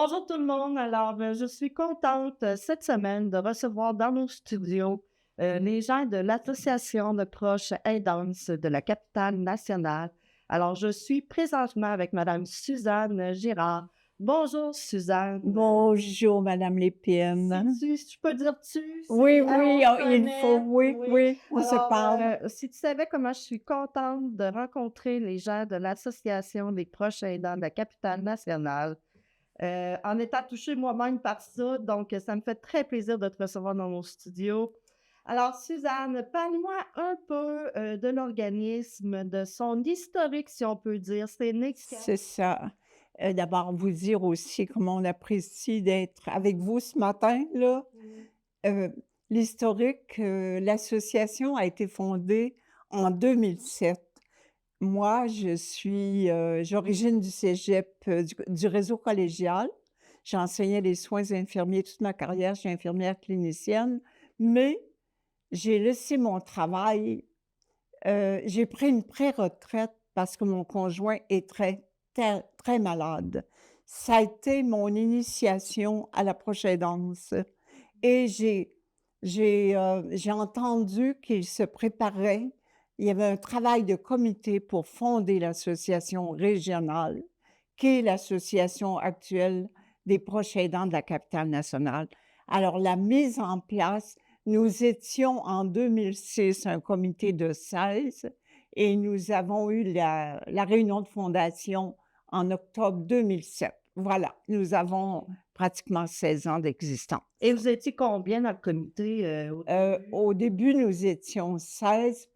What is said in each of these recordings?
Bonjour tout le monde. Alors, je suis contente cette semaine de recevoir dans nos studios les gens de l'Association de proches aidances de la capitale nationale. Alors, je suis présentement avec Madame Suzanne Girard. Bonjour Suzanne. Bonjour, Madame Lépine. Si je peux dire tu, Oui, on oui, se il faut, connaît, oui, oui. oui, on se Alors, parle. si tu savais comment je suis contente de rencontrer les gens de l'Association des proches aidants de la capitale nationale. En étant touchée moi-même par ça, donc ça me fait très plaisir de te recevoir dans mon studio. Alors, Suzanne, parle-moi un peu de l'organisme, de son historique, si on peut dire. C'est né quand? C'est ça. D'abord, vous dire aussi comment on apprécie d'être avec vous ce matin, là. Mm. Euh, L'historique, l'association a été fondée en 2007. Moi, j'origine du cégep, du réseau collégial. J'ai enseigné les soins infirmiers toute ma carrière, je suis infirmière clinicienne, mais j'ai laissé mon travail. J'ai pris une pré-retraite parce que mon conjoint est très, très malade. Ça a été mon initiation à la proche aidance et j'ai entendu qu'il se préparait. Il y avait un travail de comité pour fonder l'association régionale, qui est l'association actuelle des proches aidants de la capitale nationale. Alors, la mise en place, nous étions en 2006 un comité de 16 et nous avons eu la réunion de fondation en octobre 2007. Voilà, nous avons pratiquement 16 ans d'existence. Et vous étiez combien dans le comité au début? Au début, nous étions 16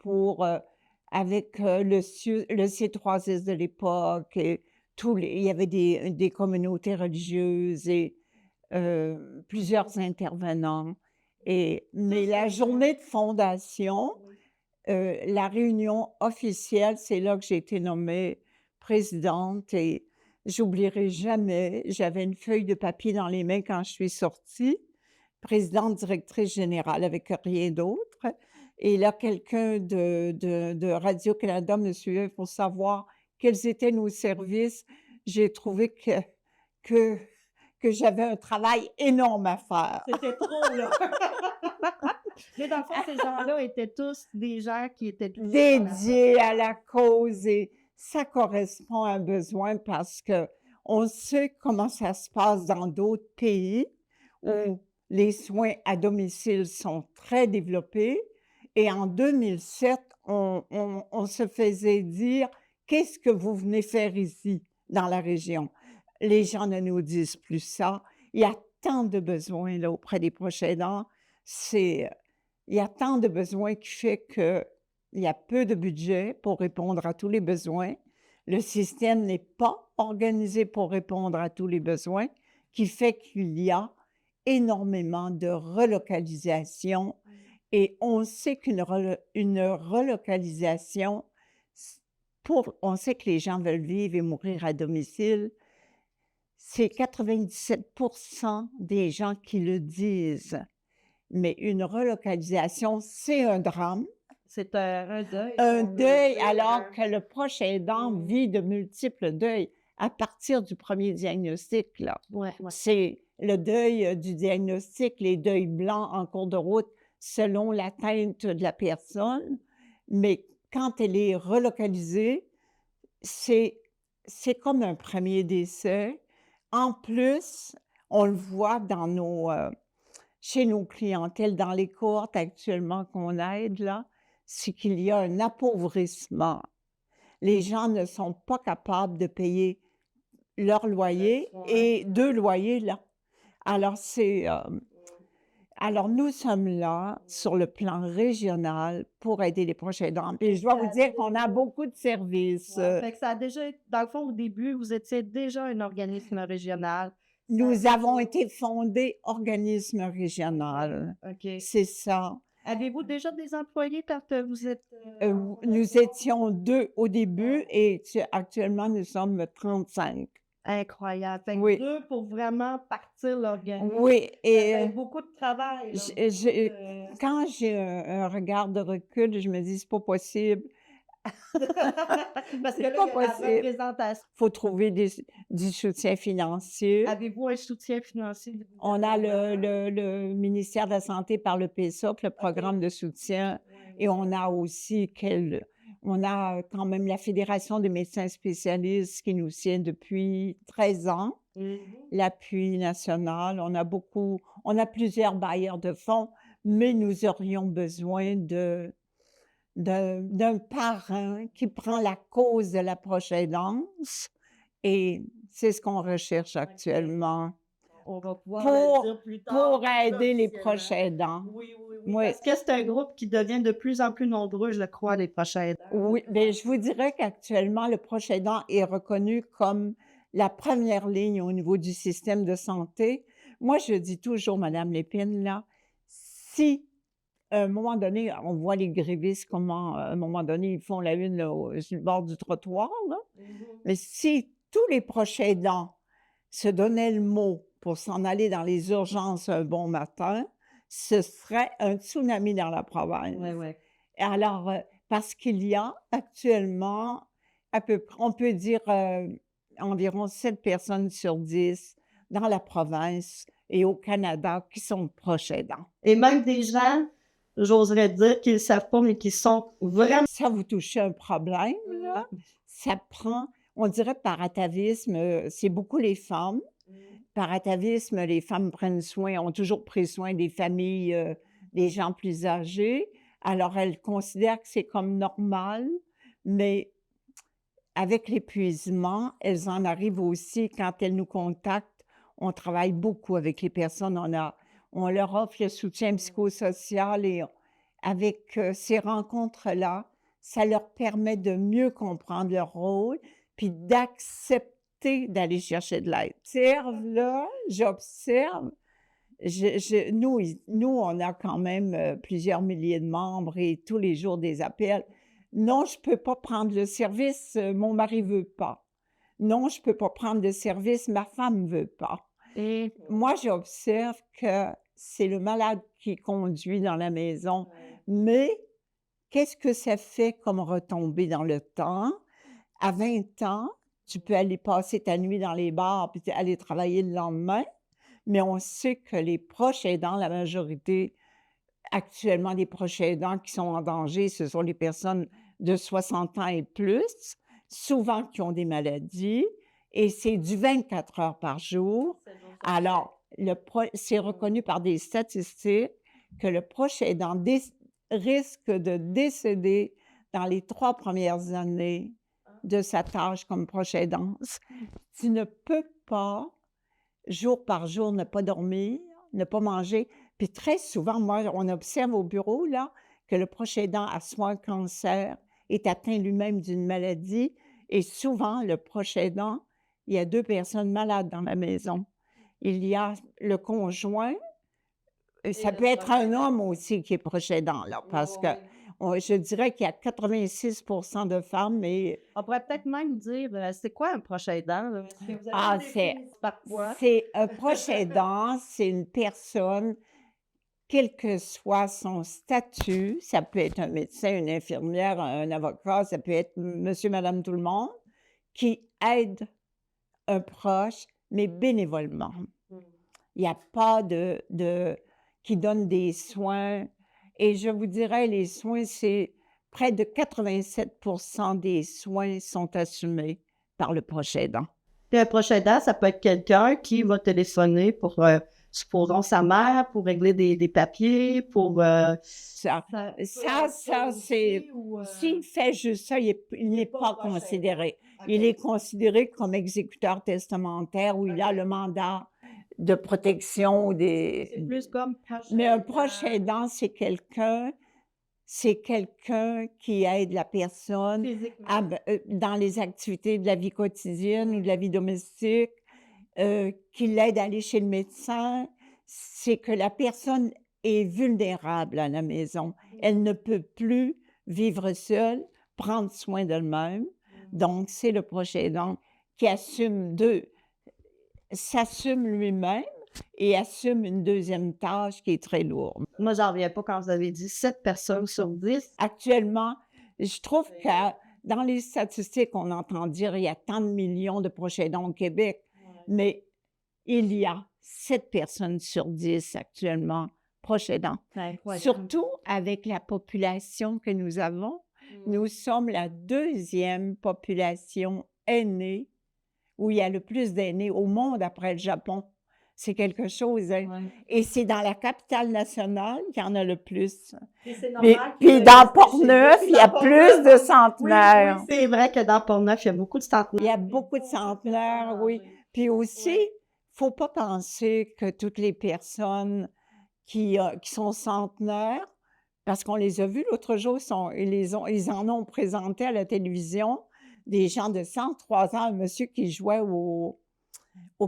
avec le C3S de l'époque et il y avait des communautés religieuses et plusieurs intervenants. Mais la journée de fondation, Oui. la réunion officielle, c'est là que j'ai été nommée présidente et j'oublierai jamais, j'avais une feuille de papier dans les mains quand je suis sortie, présidente directrice générale avec rien d'autre. Et là, quelqu'un de Radio-Canada me suivait pour savoir quels étaient nos services. J'ai trouvé que, que j'avais un travail énorme à faire. C'était trop, là. Mais dans le fond, ces gens-là étaient tous des gens qui étaient touchés par la Dédié à la cause et ça correspond à un besoin parce que on sait comment ça se passe dans d'autres pays où les soins à domicile sont très développés et en 2007, on se faisait dire: «Qu'est-ce que vous venez faire ici, dans la région?» Les gens ne nous disent plus ça. Il y a tant de besoins là auprès des proches aidants. C'est, il y a tant de besoins qui fait que il y a peu de budget pour répondre à tous les besoins. Le système n'est pas organisé pour répondre à tous les besoins, qui fait qu'il y a énormément de relocalisation et on sait une relocalisation, on sait que les gens veulent vivre et mourir à domicile. C'est 97% des gens qui le disent, mais une relocalisation, c'est un drame. C'est un deuil. Un On veut deuil, dire, alors que le proche aidant vit de multiples deuils à partir du premier diagnostic, là. Ouais, ouais. C'est le deuil du diagnostic, les deuils blancs en cours de route selon l'atteinte de la personne, mais quand elle est relocalisée, c'est c'est comme un premier décès. En plus, on le voit chez nos clientèles, dans les cohortes actuellement qu'on aide là, c'est qu'il y a un appauvrissement. Les gens ne sont pas capables de payer leur loyer et 2 loyers là. Alors alors nous sommes là sur le plan régional pour aider les proches aidants et je dois vous dire qu'on a beaucoup de services. Ouais, fait que ça a déjà dans le fond, au début, vous étiez déjà un organisme régional. Ça a Nous avons déjà été fondés organisme régional. OK. C'est ça. Avez-vous déjà des employés quand vous êtes, en Nous fondation? étions 2 au début et actuellement nous sommes 35. Incroyable. Fait que Oui, 2 pour vraiment partir l'organisme. oui Ça et fait beaucoup de travail, là, beaucoup j'ai de quand j'ai un regard de recul, je me dis: «C'est pas possible». Parce que C'est là, pas il y a la possible. représentation. Il faut trouver du soutien financier. Avez-vous un soutien financier du On a gouvernement? le ministère de la Santé par le PSOP, le OK. programme de soutien, Ouais, et ouais. on a aussi on a quand même la Fédération des médecins spécialistes qui nous tient depuis 13 ans, Mhm. l'appui national. On a plusieurs bailleurs de fonds, mais nous aurions besoin d'un parrain qui prend la cause de la proche aidance, et c'est ce qu'on recherche OK. actuellement On va pouvoir le pour dire plus tard, plus aider les officiellement. proches aidants. Oui, oui, oui, Oui, parce que c'est un groupe qui devient de plus en plus nombreux, je le crois, les proches aidants, là, oui, bien, je vous dirais qu'actuellement, le proche aidant est reconnu comme la première ligne au niveau du système de santé. Moi, je dis toujours, madame Lépine, là, si à un moment donné, on voit les grévistes comment, à un moment donné, ils font la une là, sur le bord du trottoir, là. Mhm. Mais si tous les proches aidants se donnaient le mot pour s'en aller dans les urgences un bon matin, ce serait un tsunami dans la province. Ouais, ouais. Alors, parce qu'il y a actuellement à peu près, on peut dire, environ 7 personnes sur 10 dans la province et au Canada qui sont proches aidants. Et même des gens, j'oserais dire, qui ne le savent pas, mais qui sont vraiment. Ça vous touchez un problème, là, ça prend, on dirait par atavisme, c'est beaucoup les femmes. Par atavisme, les femmes ont toujours pris soin des familles, des gens plus âgés. Alors elles considèrent que c'est comme normal, mais avec l'épuisement, elles en arrivent aussi quand elles nous contactent. On travaille beaucoup avec les personnes, on leur offre le soutien psychosocial, et avec, ces rencontres-là, ça leur permet de mieux comprendre leur rôle, puis d'accepter d'aller chercher de l'aide. J'observe, nous, on a quand même, plusieurs milliers de membres et tous les jours des appels. «Non, je peux pas prendre le service, mon mari veut pas. Non, je peux pas prendre le service, ma femme veut pas». Et Moi, j'observe que c'est le malade qui conduit dans la maison, mais qu'est-ce que ça fait comme retombée dans le temps? À 20 ans, tu peux aller passer ta nuit dans les bars puis aller travailler le lendemain, mais on sait que les proches aidants, la majorité actuellement des proches aidants qui sont en danger, ce sont les personnes de 60 ans et plus, souvent qui ont des maladies, et c'est du 24 heures par jour. Alors, c'est reconnu par des statistiques que le proche aidant risque de décéder dans les 3 premières années de sa tâche comme proche aidance. Tu ne peux pas, jour par jour, ne pas dormir, ne pas manger. Puis très souvent, moi, on observe au bureau, là, que le proche aidant a soit un cancer, est atteint lui-même d'une maladie, et souvent, le proche aidant, il y a 2 personnes malades dans la maison. Il y a le conjoint, ça peut être un homme aussi qui est proche aidant, là, parce que je dirais qu'il y a 86 de femmes, mais on pourrait peut-être même dire, c'est quoi un proche aidant, là? Est-ce que vous avez ah, une définition par quoi? c'est un proche aidant, c'est une personne, quel que soit son statut, ça peut être un médecin, une infirmière, un avocat, ça peut être monsieur, madame, tout le monde, qui aide un proche, mais bénévolement. Il n'y a pas qui donne des soins, et je vous dirais, les soins, c'est près de 87 des soins sont assumés par le proche aidant. Puis un proche aidant, ça peut être quelqu'un qui va téléphoner pour, supposons sa mère, pour régler des papiers, pour... Ça, c'est... S'il fait juste ça, il n'est pas considéré. Il est considéré comme exécuteur testamentaire, où il a le mandat de protection C'est plus comme proche Mais un aidant. proche aidant, c'est quelqu'un qui aide la personne Physiquement. dans les activités de la vie quotidienne ou de la vie domestique, qui l'aide à aller chez le médecin. C'est que la personne est vulnérable à la maison. Elle ne peut plus vivre seule, prendre soin d'elle-même. Donc, c'est le proche aidant qui s'assume lui-même et assume une deuxième tâche qui est très lourde. Moi, j'en reviens pas quand vous avez dit 7 personnes sur 10. Actuellement, Je trouve que dans les statistiques, on entend dire il y a tant de millions de proches aidants au Québec, mais il y a 7 personnes sur 10 actuellement proches aidants. C'est incroyable. Surtout avec la population que nous avons, nous sommes la 2e population aînée, où il y a le plus d'aînés au monde après le Japon. C'est quelque chose, hein? Ouais. Et c'est dans la capitale nationale qu'il y en a le plus. Et c'est Puis, normal puis qu'ils dans veulent rester chez Portneuf, eux. il y a Dans plus Portneuf, de oui, centenaires. oui, c'est vrai que dans Portneuf, il y a beaucoup de Il y centenaires. a beaucoup de centenaires, oui. Puis aussi, Ouais. faut pas penser que toutes les personnes qui sont centenaires, parce qu'on les a vus l'autre jour, ils en ont présenté à la télévision, des gens de 103 ans, un monsieur qui jouait au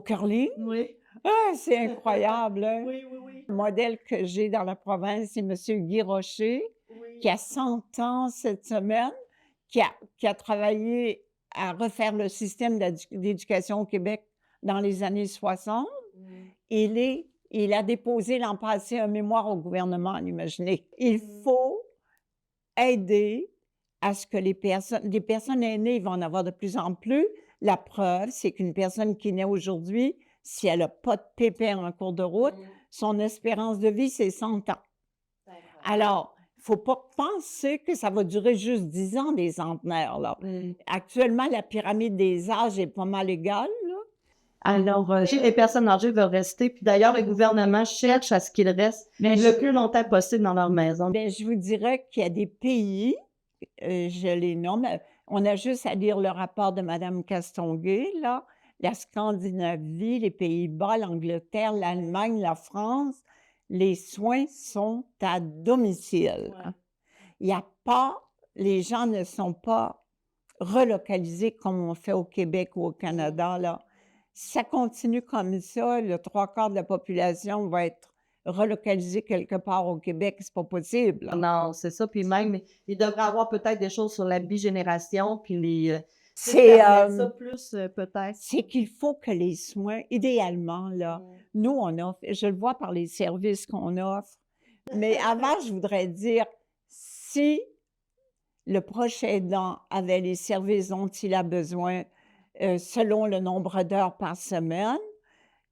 curling. Oui. Ah, c'est incroyable, hein? Oui, oui, oui. Le modèle que j'ai dans la province, c'est monsieur Guy Rocher, Oui. qui a 100 ans cette semaine, qui a travaillé à refaire le système d'éducation au Québec dans les années 60. Il a déposé l'an passé un mémoire au gouvernement, imaginez. Il faut aider à ce que les personnes aînées, il va en avoir de plus en plus. La preuve, c'est qu'une personne qui naît aujourd'hui, si elle n'a pas de pépin en cours de route, son espérance de vie, c'est 100 ans. Alors, il ne faut pas penser que ça va durer juste 10 ans, des centenaires, là. Actuellement, la pyramide des âges est pas mal égale, là. Alors, les personnes âgées veulent rester. Puis d'ailleurs, le gouvernement cherche à ce qu'ils restent le plus longtemps possible dans leur maison. Bien, je vous dirais qu'il y a des pays, je les nomme, on a juste à lire le rapport de Mme Castonguay, là, la Scandinavie, les Pays-Bas, l'Angleterre, l'Allemagne, la France, les soins sont à domicile. Ouais. Il y a pas, les gens ne sont pas relocalisés comme on fait au Québec ou au Canada, là. Si ça continue comme ça, le 3/4 de la population va être relocalisée quelque part au Québec, c'est pas possible. Non, c'est ça. Puis même, il devrait avoir peut-être des choses sur la bigénération, puis les... C'est ça plus, peut-être. c'est qu'il faut que les soins, idéalement, là, nous, on offre, je le vois par les services qu'on offre, mais avant, je voudrais dire, si le proche aidant avait les services dont il a besoin, selon le nombre d'heures par semaine,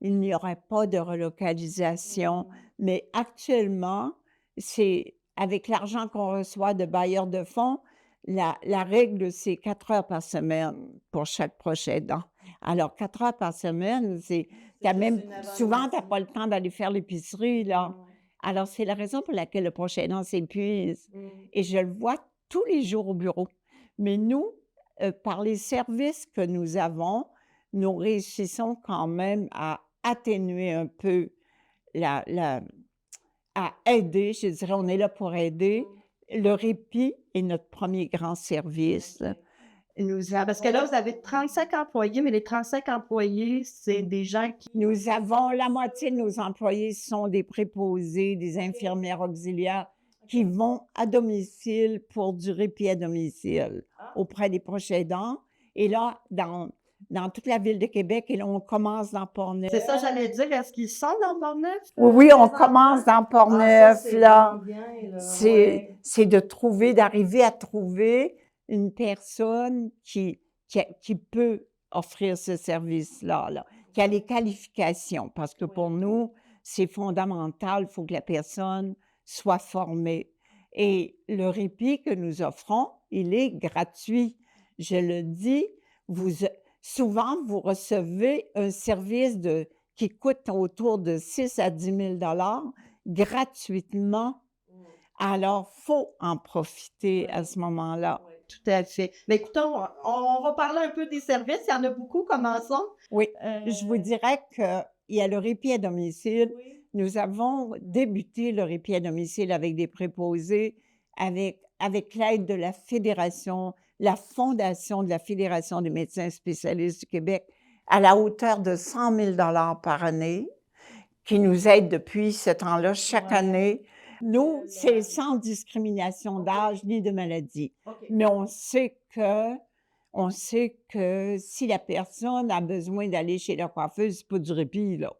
il n'y aurait pas de relocalisation. Mais actuellement, c'est avec l'argent qu'on reçoit de bailleurs de fonds, la règle, c'est 4 heures par semaine pour chaque proche aidant. Alors, 4 heures par semaine, souvent, tu n'as pas le temps d'aller faire l'épicerie, là. Alors, c'est la raison pour laquelle le proche aidant s'épuise. Et je le vois tous les jours au bureau. Mais nous, par les services que nous avons, nous réussissons quand même à atténuer un peu à aider, je dirais, on est là pour aider. Le répit est notre premier grand service. Parce que là, vous avez 35 employés, mais les 35 employés, c'est des gens qui... Nous avons, la moitié de nos employés sont des préposés, des infirmières auxiliaires qui vont à domicile pour du répit à domicile auprès des proches aidants. Et là, dans toute la ville de Québec, et là, on commence dans Portneuf. C'est ça, j'allais dire. Est-ce qu'ils sont dans Portneuf? Oui, on commence dans Portneuf, là. C'est C'est d'arriver à trouver une personne qui peut offrir ce service-là, là, qui a les qualifications, parce que pour nous, c'est fondamental, il faut que la personne soit formée. Et le répit que nous offrons, il est gratuit. Je le dis, souvent, vous recevez un service qui coûte autour de 6 à 10 000 gratuitement. Alors, il faut en profiter à ce moment-là. Tout à fait. Mais écoutons, on va parler un peu des services. Il y en a beaucoup. Commençons. Oui, je vous dirais qu'il y a le répit à domicile. Nous avons débuté le répit à domicile avec des préposés, avec l'aide de la Fédération, la fondation de la Fédération des médecins spécialistes du Québec, à la hauteur de 100 000 par année, qui nous aide depuis ce temps-là, chaque année. Nous, c'est sans discrimination d'âge ni de maladie. Mais on sait que si la personne a besoin d'aller chez la coiffeuse, c'est pas du répit, là.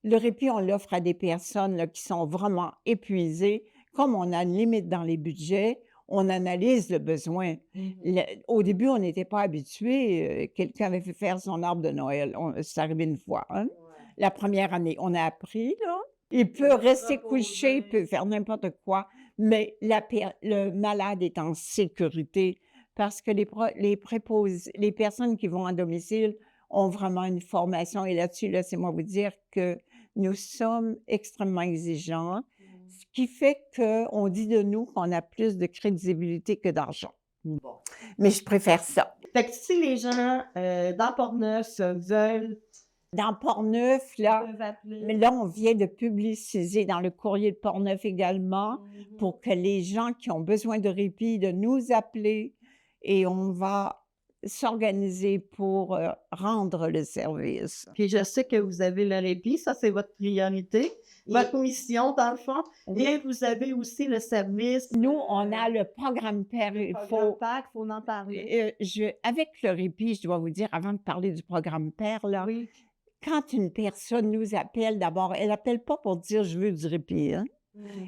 Le répit, on l'offre à des personnes là, qui sont vraiment épuisées. Comme on a une limite dans les budgets, on analyse le besoin. Au début, on n'était pas habitués. Quelqu'un avait fait faire son arbre de Noël. C'est arrivé une fois, hein. La première année, on a appris, là. Il peut rester couché, il peut faire n'importe quoi, mais le malade est en sécurité parce que les personnes qui vont à domicile ont vraiment une formation. Et là-dessus, laissez-moi vous dire que nous sommes extrêmement exigeants, ce qui fait qu'on dit de nous qu'on a plus de crédibilité que d'argent. Bon. Mais je préfère ça. Fait que si les gens dans Portneuf veulent, Dans Portneuf, ils là, peuvent appeler. mais là, on vient de publiciser dans le courrier de Portneuf également pour que les gens qui ont besoin de répit, de nous appeler et on va s'organiser pour rendre le service. Puis je sais que vous avez le répit, ça c'est votre priorité, votre mission dans le fond. Oui. Et vous avez aussi le service. Nous, on a le programme PER. Il faut en parler. Avec le répit, je dois vous dire, avant de parler du programme PER, là, Oui. quand une personne nous appelle, d'abord, elle n'appelle pas pour dire « je veux du répit », hein?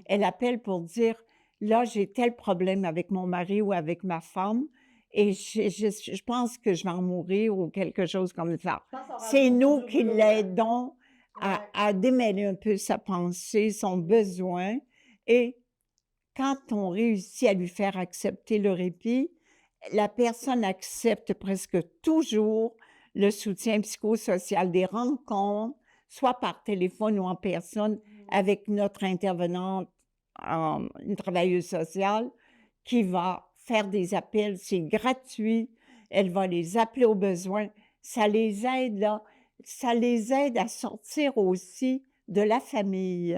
Elle appelle pour dire « là, j'ai tel problème avec mon mari ou avec ma femme et je pense que je vais en mourir » ou quelque chose comme ça. C'est nous qui l'aidons à démêler un peu sa pensée, son besoin. Et quand on réussit à lui faire accepter le répit, la personne accepte presque toujours le soutien psychosocial, des rencontres, soit par téléphone ou en personne, avec notre intervenante, une travailleuse sociale, qui va faire des appels. C'est gratuit. Elle va les appeler au besoin. Ça les aide, là. Ça les aide à sortir aussi de la famille.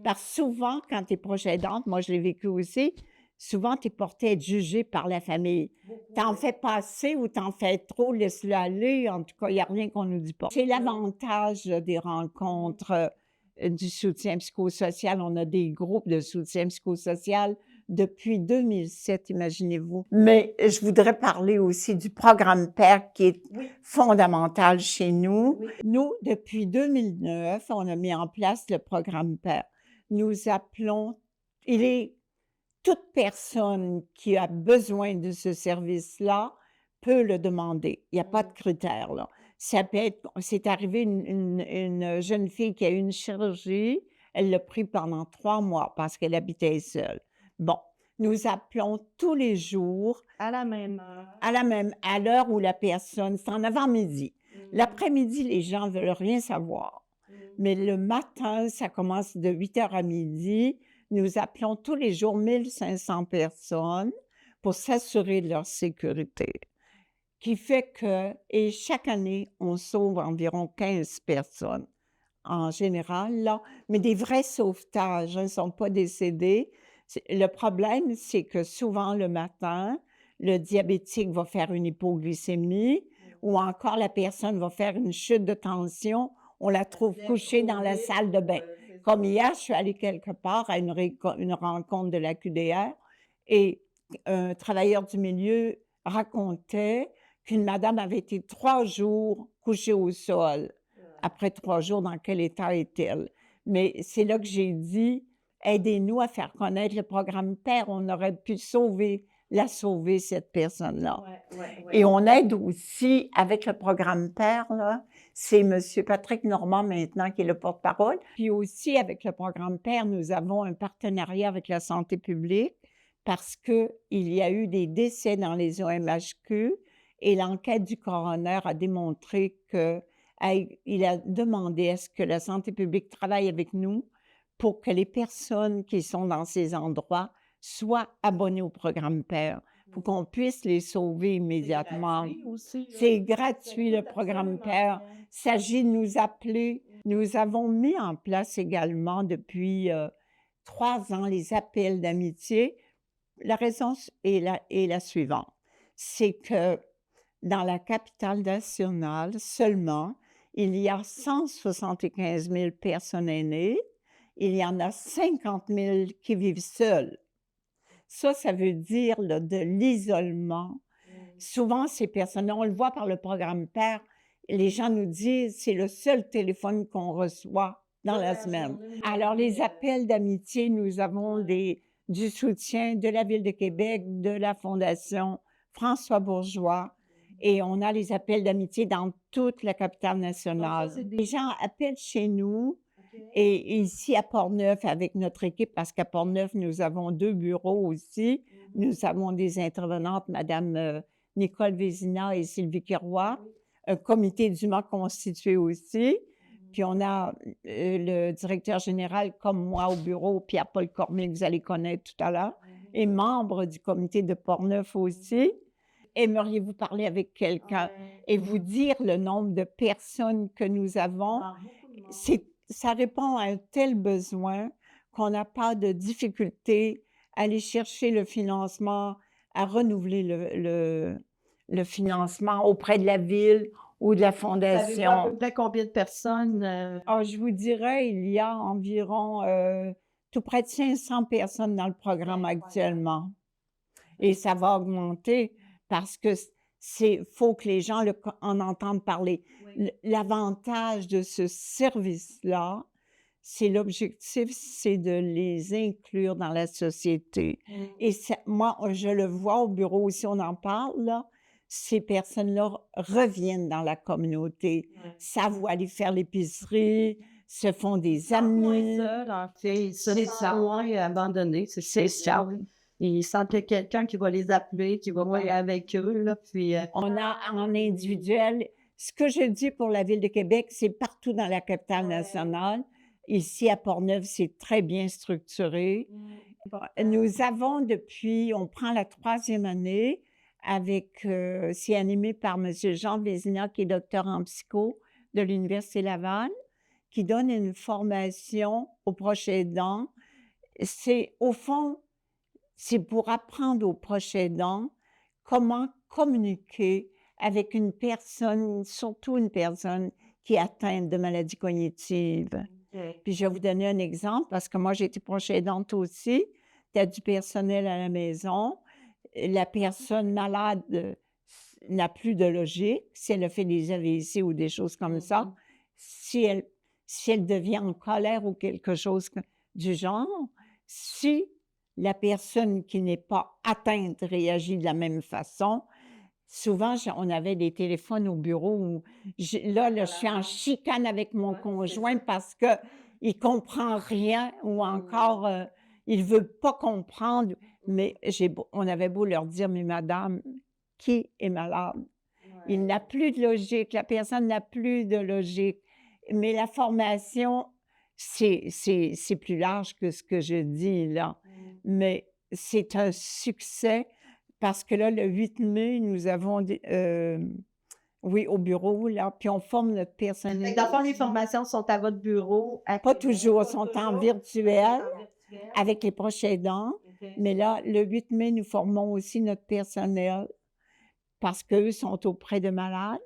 Parce que souvent, quand tu es proche aidante, moi je l'ai vécu aussi, souvent tu es porté à être jugé par la famille. T'en fais pas assez ou t'en fais trop, laisse-le aller. En tout cas, il n'y a rien qu'on nous dit pas. C'est l'avantage des rencontres du soutien psychosocial. On a des groupes de soutien psychosocial depuis 2007, imaginez-vous. Mais je voudrais parler aussi du programme PER qui est fondamental chez nous. Nous, depuis 2009, on a mis en place le programme PER. Nous appelons, toute personne qui a besoin de ce service-là peut le demander. Il n'y a pas de critères, là. Ça peut être, c'est arrivé une jeune fille qui a eu une chirurgie, elle l'a pris pendant 3 mois parce qu'elle habitait seule. Bon, nous appelons tous les jours. À la même heure. À l'heure où la personne, c'est en avant-midi. L'après-midi, les gens ne veulent rien savoir. Mais le matin, ça commence de 8h à midi. Nous appelons tous les jours 1500 personnes pour s'assurer de leur sécurité. Qui fait que, et chaque année, on sauve environ 15 personnes en général, là, mais des vrais sauvetages, ils ne sont pas décédés. Le problème, c'est que souvent le matin, le diabétique va faire une hypoglycémie ou encore la personne va faire une chute de tension, on la trouve couchée dans la salle de bain. Comme hier, je suis allée quelque part à une rencontre de la QDR et un travailleur du milieu racontait qu'une madame avait été 3 jours couchée au sol. Après 3 jours, dans quel état est-elle? Mais c'est là que j'ai dit, aidez-nous à faire connaître le programme PER. On aurait pu la sauver, cette personne-là. Et on aide aussi avec le programme PER, là, c'est M. Patrick Normand maintenant qui est le porte-parole. Puis aussi avec le programme PER, nous avons un partenariat avec la santé publique parce qu'il y a eu des décès dans les OMHQ et l'enquête du coroner a démontré qu'il a demandé à ce que la santé publique travaille avec nous pour que les personnes qui sont dans ces endroits soient abonnés au programme PER pour qu'on puisse les sauver immédiatement. C'est gratuit, le programme PER. Il s'agit de nous appeler. Nous avons mis en place également depuis 3 ans les appels d'amitié. La raison est la suivante. C'est que dans la capitale nationale seulement, il y a 175 000 personnes aînées. Il y en a 50 000 qui vivent seules. Ça veut dire là, de l'isolement. Souvent, ces personnes, on le voit par le programme PER, les gens nous disent c'est le seul téléphone qu'on reçoit dans la semaine. Alors, les appels d'amitié, nous avons des du soutien de la Ville de Québec, de la Fondation François Bourgeois, et on a les appels d'amitié dans toute la capitale Donc ça, nationale. c'est des... Les gens appellent chez nous OK. et ici à Portneuf avec notre équipe, parce qu'à Portneuf, nous avons 2 bureaux aussi. Nous avons des intervenantes, Madame Nicole Vézina et Sylvie Quéroy, Oui. un comité dûment constitué aussi. Puis on a le directeur général comme moi au bureau, Pierre-Paul Cormier, que vous allez connaître tout à l'heure, et membre du comité de Portneuf aussi. Aimeriez-vous parler avec quelqu'un et vous dire le nombre de personnes que nous avons? Ah, beaucoup de monde. Ça répond à un tel besoin qu'on n'a pas de difficulté à aller chercher le financement, à renouveler le financement auprès de la ville ou de la Savez-vous à fondation. peu près combien de personnes? Ah, je vous dirais, il y a environ tout près de 500 personnes dans le programme actuellement. Et ça va augmenter parce que faut que les gens en entendent parler. Oui. L'avantage de ce service-là, c'est l'objectif, c'est de les inclure dans la société. Et moi, je le vois au bureau aussi, on en parle, là, ces personnes-là reviennent dans la communauté, Ouais. savent où aller faire l'épicerie, se font des Moins amis. seuls, en fait. Ils se sentent moins abandonnés, c'est ça. Ils sentent qu'il y a quelqu'un qui va les appeler, qui va aller avec eux, là, puis... On a en individuel, ce que je dis pour la Ville de Québec, c'est partout dans la capitale nationale. Ici, à Portneuf, c'est très bien structuré. Nous avons on prend la 3e année avec, c'est animé par M. Jean Vézina, qui est docteur en psycho de l'Université Laval, qui donne une formation aux proches aidants. Au fond, c'est pour apprendre aux proches aidants comment communiquer avec une personne, surtout une personne qui est atteinte de maladie cognitive. Okay. Puis je vais vous donner un exemple, parce que moi, j'ai été proche aidante aussi. Tu as du personnel à la maison. La personne malade n'a plus de logique. Si elle a fait des AVC ou des choses comme ça, si elle devient en colère ou quelque chose du genre, si la personne qui n'est pas atteinte réagit de la même façon, souvent, on avait des téléphones au bureau où je suis en chicane avec mon conjoint parce qu'il ne comprend rien ou encore il ne veut pas comprendre. Mais on avait beau leur dire, mais madame, qui est malade? Il n'a plus de logique, la personne n'a plus de logique. Mais la formation, c'est plus large que ce que je dis là. Mais c'est un succès parce que là, le 8 mai, nous avons, oui, au bureau, là, puis on forme notre personnel. Dans le fond, les formations sont à votre bureau? Pas toujours, sont en virtuel avec les proches aidants. Okay. Mais là, le 8 mai, nous formons aussi notre personnel parce qu'eux sont auprès de malades,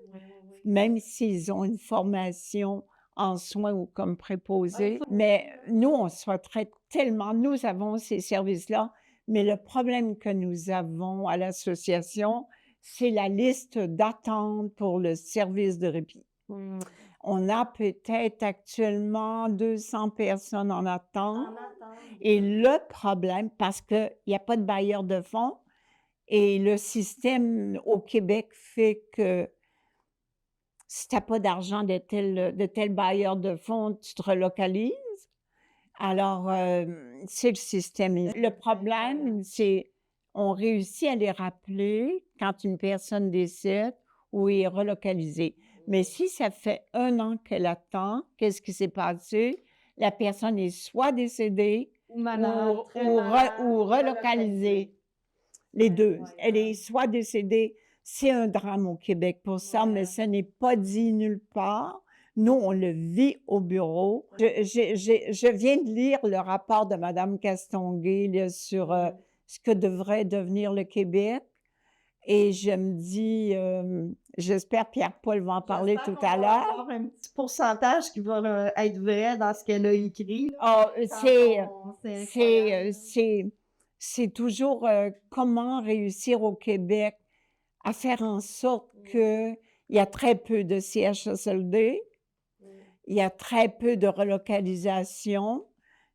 même s'ils ont une formation en soins ou comme préposés. Mais nous, on souhaiterait tellement, nous avons ces services-là, mais le problème que nous avons à l'association, c'est la liste d'attente pour le service de répit. On a peut-être actuellement 200 personnes en attente. Et le problème, parce qu'il n'y a pas de bailleur de fonds, et le système au Québec fait que si tu n'as pas d'argent de tel bailleur de fonds, tu te relocalises. Alors, c'est le système. Le problème, c'est on réussit à les rappeler quand une personne décède ou est relocalisée. Mais si ça fait 1 an qu'elle attend, qu'est-ce qui s'est passé? La personne est soit décédée Ou malade, ou relocalisée. Les deux. Elle est soit décédée. C'est un drame au Québec pour ça, mais ce n'est pas dit nulle part. Nous, on le vit au bureau. Je viens de lire le rapport de Mme Castonguay là, sur ce que devrait devenir le Québec. Et je me dis, j'espère Pierre-Paul va en parler tout à l'heure. Il va y avoir un petit pourcentage qui va être vrai dans ce qu'elle a écrit. Oh, c'est toujours comment réussir au Québec à faire en sorte qu'il y a très peu de CHSLD, il y a très peu de relocalisation,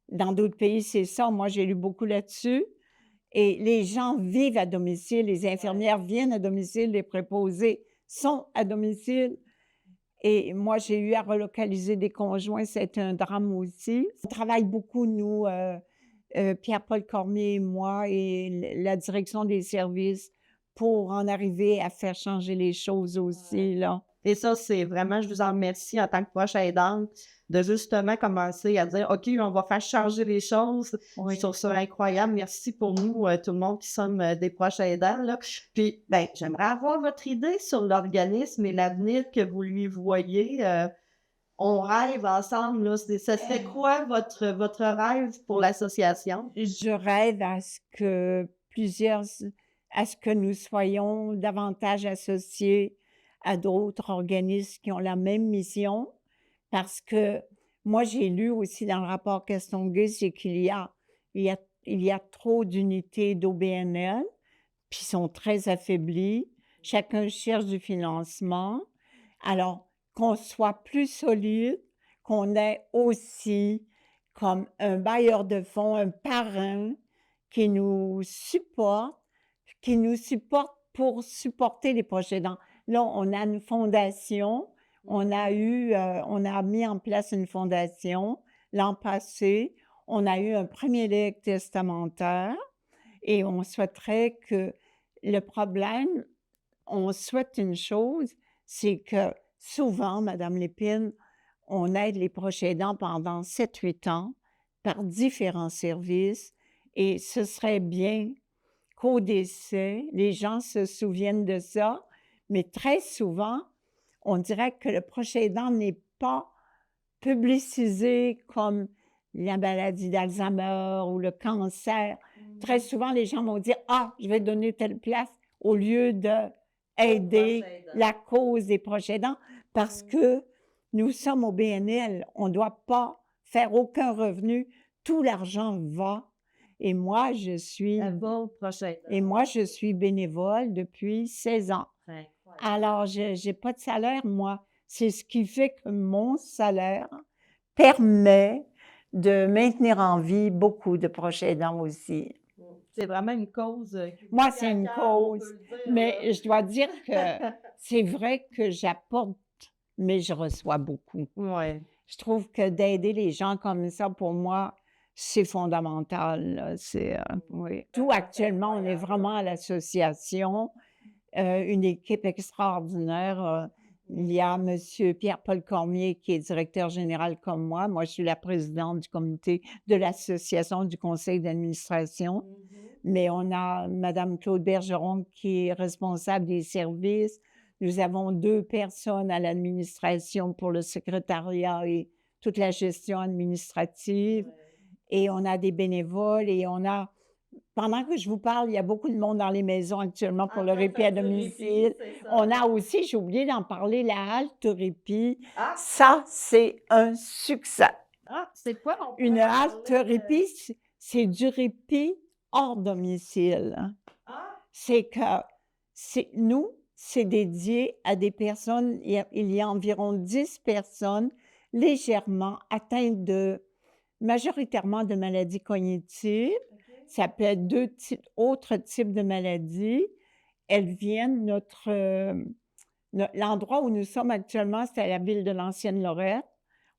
Dans d'autres pays, c'est ça. Moi, j'ai lu beaucoup là-dessus et les gens vivent à domicile, les infirmières viennent à domicile, les préposés sont à domicile et moi, j'ai eu à relocaliser des conjoints, c'est un drame aussi. On travaille beaucoup, nous, Pierre-Paul Cormier et moi et la direction des services pour en arriver à faire changer les choses aussi, là. Et ça, c'est vraiment, je vous en remercie en tant que proche aidante de justement commencer à dire, OK, on va faire changer les choses. Je trouve ça incroyable. Merci pour nous, tout le monde qui sommes des proches aidants, là. Puis, ben, j'aimerais avoir votre idée sur l'organisme et l'avenir que vous lui voyez. On rêve ensemble, là. Ça serait quoi votre rêve pour l'association? Je rêve à ce que à ce que nous soyons davantage associés à d'autres organismes qui ont la même mission, parce que moi, j'ai lu aussi dans le rapport Castonguay, c'est il y a trop d'unités d'OBNL, puis ils sont très affaiblis. Chacun cherche du financement. Alors, qu'on soit plus solide, qu'on ait aussi comme un bailleur de fonds, un parrain qui nous supporte pour supporter les projets aidants. Là, on a une fondation, on a mis en place une fondation l'an passé, on a eu un premier legs testamentaire et on souhaiterait que le problème, on souhaite une chose, c'est que souvent, Madame Lépine, on aide les proches aidants pendant 7-8 ans par différents services et ce serait bien qu'au décès, les gens se souviennent de ça, mais très souvent, on dirait que le proche aidant n'est pas publicisé comme la maladie d'Alzheimer ou le cancer. Très souvent, les gens vont dire: «Ah, je vais donner telle place», au lieu d'aider la cause des proches aidants, parce que nous sommes au BNL, on ne doit pas faire aucun revenu, tout l'argent va et moi, je suis Elle va au prochain. et moi, je suis bénévole depuis 16 ans. Incroyable. Alors, je n'ai pas de salaire, moi. C'est ce qui fait que mon salaire permet de maintenir en vie beaucoup de proches aidants aussi. C'est vraiment une cause. Moi, c'est une à cœur, on cause, peut le dire, là. mais je dois dire que c'est vrai que j'apporte, mais je reçois beaucoup. Ouais. Je trouve que d'aider les gens comme ça, pour moi, c'est fondamental, là. Oui. Tout actuellement, on est vraiment à l'association, une équipe extraordinaire. Il y a Monsieur Pierre-Paul Cormier qui est directeur général comme moi. Moi, je suis la présidente du comité de l'association du conseil d'administration. Mais on a Madame Claude Bergeron qui est responsable des services. Nous avons 2 personnes à l'administration pour le secrétariat et toute la gestion administrative. Et on a des bénévoles et pendant que je vous parle, il y a beaucoup de monde dans les maisons actuellement pour le répit à domicile. On a aussi, j'ai oublié d'en parler, la halte répit. Ah! Ça, c'est un succès. Ah, c'est quoi? On Une pourrait en halte parler, répit, c'est du répit hors domicile. Ah! C'est que nous, c'est dédié à des personnes, il y a environ 10 personnes légèrement atteintes majoritairement de maladies cognitives. Ça peut être autres types de maladies. Elles viennent, l'endroit où nous sommes actuellement, c'est à la ville de l'Ancienne-Lorette,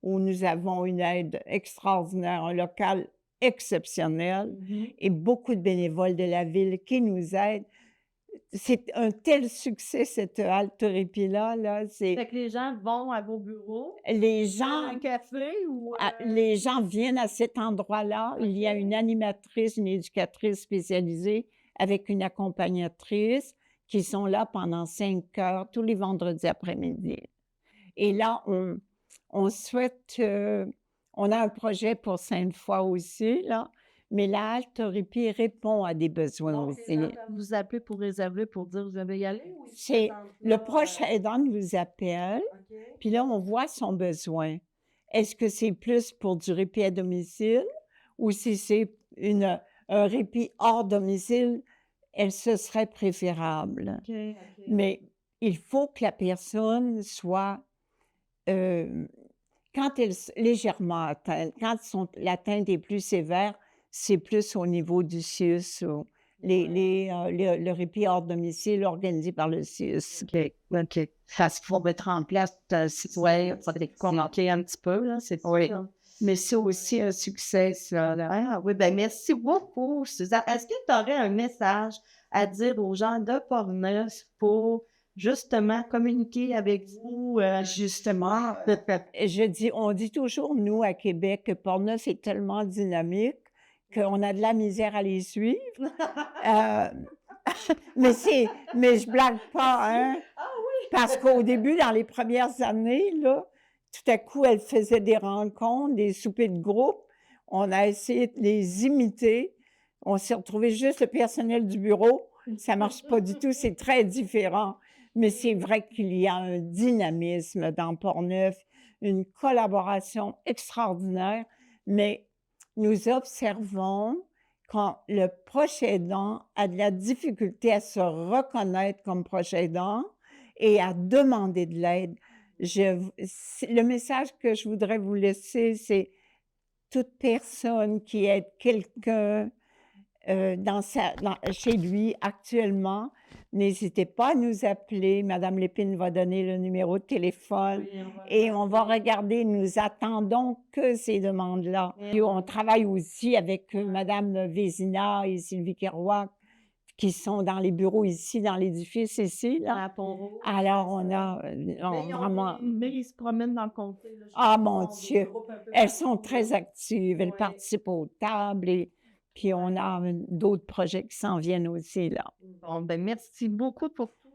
où nous avons une aide extraordinaire, un local exceptionnel et beaucoup de bénévoles de la ville qui nous aident. C'est un tel succès, cette halte répit-là, là, Fait que les gens vont à vos bureaux, les prendre gens un café ou les gens viennent à cet endroit-là. Il y a une animatrice, une éducatrice spécialisée avec une accompagnatrice qui sont là pendant 5 heures tous les vendredis après-midi. Et là, on souhaite, on a un projet pour Sainte-Foy aussi, là, mais la halte répit répond à des besoins aussi. vous appelez pour réserver pour dire vous allez y aller ou C'est le proche aidant nous appelle, puis là, on voit son besoin. Est-ce que c'est plus pour du répit à domicile ou si c'est un répit hors domicile, ce serait préférable. Mais il faut que la personne soit, quand elles sont légèrement atteintes. Quand l'atteinte est plus sévère, c'est plus au niveau du CIUS ou le répit hors domicile organisé par le CIUS. OK, OK. Parce qu'il faut mettre en place un site web, il faudrait commenter un petit peu, là, c'est Oui. ça. Mais c'est aussi un succès, ça, là. Ah oui, ben merci beaucoup, Suzanne. Est-ce que tu aurais un message à dire aux gens de Portneuf pour justement communiquer avec vous? Justement, On dit toujours, nous, à Québec, que Portneuf est tellement dynamique qu'on a de la misère à les suivre. Mais je blague pas, hein? Parce qu'au début, dans les premières années, là, tout à coup, elle faisait des rencontres, des soupers de groupe. On a essayé de les imiter. On s'est retrouvé juste le personnel du bureau. Ça marche pas du tout, c'est très différent. Mais c'est vrai qu'il y a un dynamisme dans Portneuf, une collaboration extraordinaire. Mais nous observons quand le proche aidant a de la difficulté à se reconnaître comme proche aidant et à demander de l'aide. Le message que je voudrais vous laisser, c'est toute personne qui aide quelqu'un chez lui actuellement, n'hésitez pas à nous appeler. Madame Lépine va donner le numéro de téléphone et on va regarder. Nous attendons que ces demandes-là. Et on travaille aussi avec Madame Vézina et Sylvie Kerouac qui sont dans les bureaux ici, dans l'édifice ici, là. À Pont-Rouge. Alors, on a vraiment... Mais ils se promènent dans le comté. Là, Ah, mon Dieu! groupe un peu Elles partout, sont là. très actives, elles Oui. participent aux tables et puis on a d'autres projets qui s'en viennent aussi, là. Bon, ben merci beaucoup pour tout